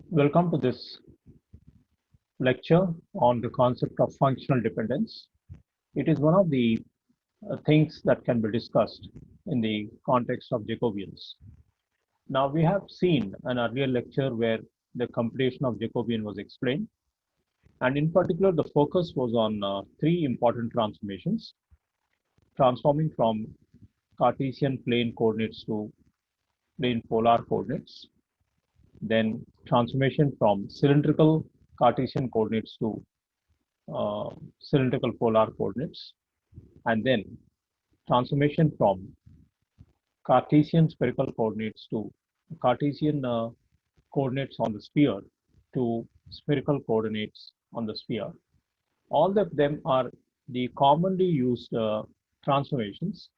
Welcome to this lecture on the concept of functional dependence. It is one of the things that can be discussed in the context of Jacobians. Now, we have seen an earlier lecture where the computation of Jacobian was explained, and in particular, the focus was on three important transformations: transforming from Cartesian plane coordinates to plane polar coordinates, then transformation from cylindrical Cartesian coordinates to cylindrical polar coordinates, and then transformation from Cartesian spherical coordinates to Cartesian coordinates on the sphere to spherical coordinates on the sphere. All of them are the commonly used transformations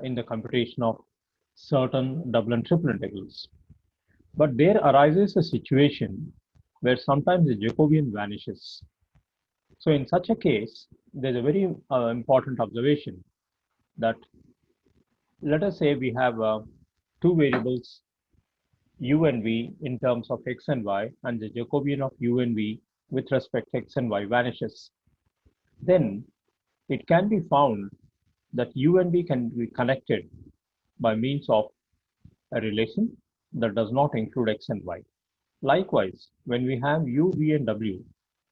in the computation of certain double and triple integrals. But there arises a situation where sometimes the Jacobian vanishes. So in such a case, there's a very important observation that let us say we have two variables u and v in terms of x and y, and the Jacobian of u and v with respect to x and y vanishes. Then it can be found that u and v can be connected by means of a relation that does not include x and y. Likewise, when we have u, v, and w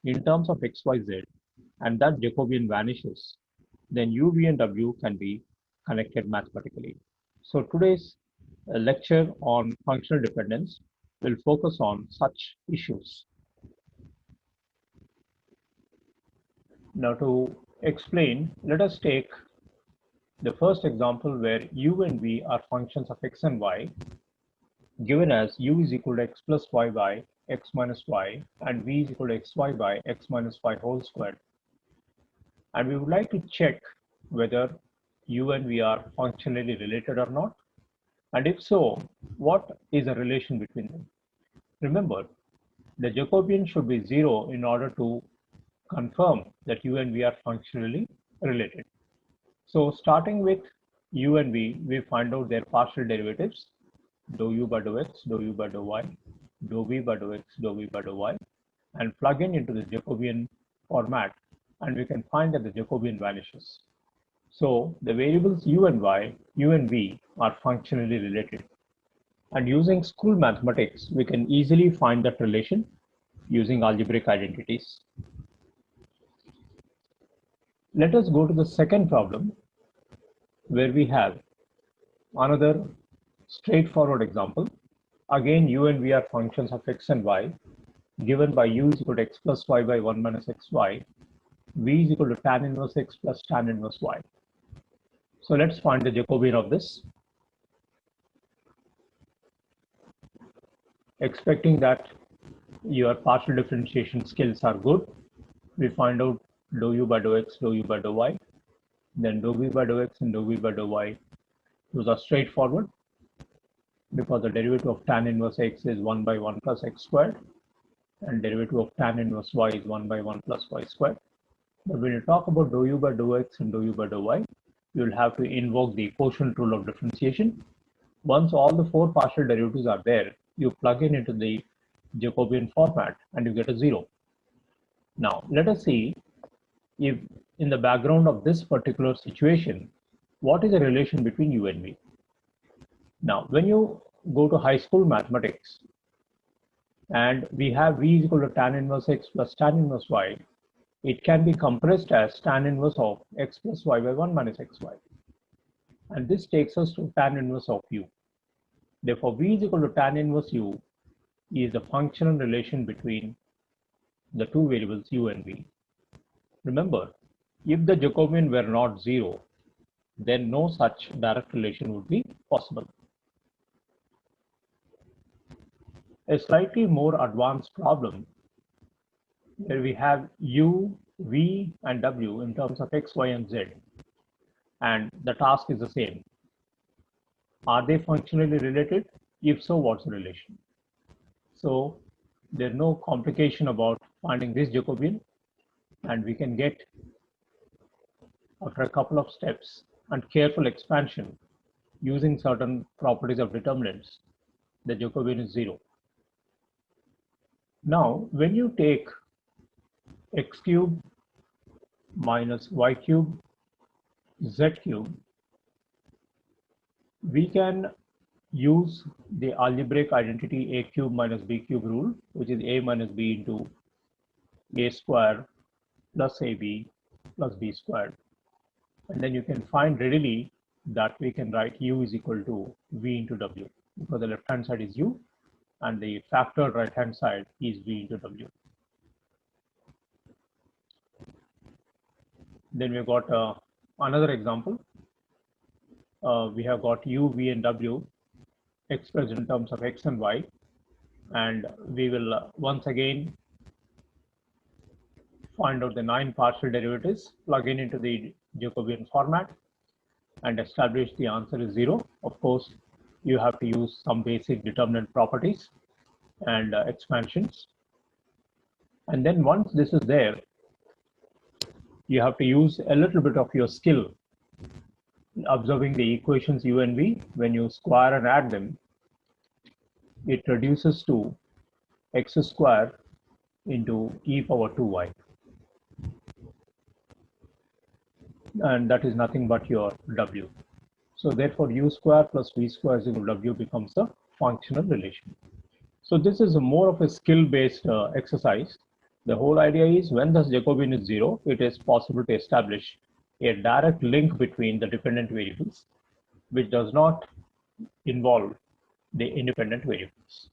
in terms of x, y, z, and that Jacobian vanishes, then u, v, and w can be connected mathematically. So today's lecture on functional dependence will focus on such issues. Now to explain, let us take the first example where u and v are functions of x and y, given as u is equal to x plus y by x minus y and v is equal to xy by x minus y whole squared. And we would like to check whether u and v are functionally related or not. And if so, what is the relation between them? Remember, the Jacobian should be 0 in order to confirm that u and v are functionally related. So starting with u and v, we find out their partial derivatives, dou u by dou x, dou u by dou y, dou v by dou x, dou v by dou y, and plug in into the Jacobian format, and we can find that the Jacobian vanishes. So the variables u and y, u and v are functionally related. And using school mathematics, we can easily find that relation using algebraic identities. Let us go to the second problem, where we have another straightforward example. Again, u and v are functions of x and y, given by u is equal to x plus y by 1 minus xy, v is equal to tan inverse x plus tan inverse y. So let's find the Jacobian of this. Expecting that your partial differentiation skills are good, we find out dou u by dou x, dou u by dou y, then dou v by dou x and dou v by dou y. Those are straightforward because the derivative of tan inverse x is 1 by 1 plus x squared, and derivative of tan inverse y is 1 by 1 plus y squared. But when you talk about dou u by dou x and dou u by dou y, you'll have to invoke the quotient rule of differentiation. Once all the four partial derivatives are there, you plug in into the Jacobian format and you get a 0. Now, let us see if in the background of this particular situation, what is the relation between u and v? Now, when you go to high school mathematics and we have v is equal to tan inverse x plus tan inverse y, it can be compressed as tan inverse of x plus y by 1 minus xy. And this takes us to tan inverse of u. Therefore, v is equal to tan inverse u is the functional relation between the two variables u and v. Remember, if the Jacobian were not 0, then no such direct relation would be possible. A slightly more advanced problem where we have u, v, and w in terms of x, y, and z, and the task is the same. Are they functionally related? If so, what's the relation? So there's no complication about finding this Jacobian, and we can get, after a couple of steps and careful expansion, using certain properties of determinants, the Jacobian is 0. Now, when you take x cube minus y cube z cube, we can use the algebraic identity a cube minus b cube rule, which is a minus b into a square plus ab plus b squared. And then you can find readily that we can write u is equal to v into w, because the left hand side is u and the factored right hand side is v into w. Then we've got another example. We have got u, v, and w expressed in terms of x and y, and we will once again find out the 9 partial derivatives, plug in into the Jacobian format, and establish the answer is 0. Of course, you have to use some basic determinant properties and expansions. And then once this is there, you have to use a little bit of your skill observing the equations u and v. When you square and add them, it reduces to x square into e power 2y. And that is nothing but your w. So therefore, u square plus v square is equal to w becomes a functional relation. So this is more of a skill-based exercise. The whole idea is when the Jacobian is 0, it is possible to establish a direct link between the dependent variables, which does not involve the independent variables.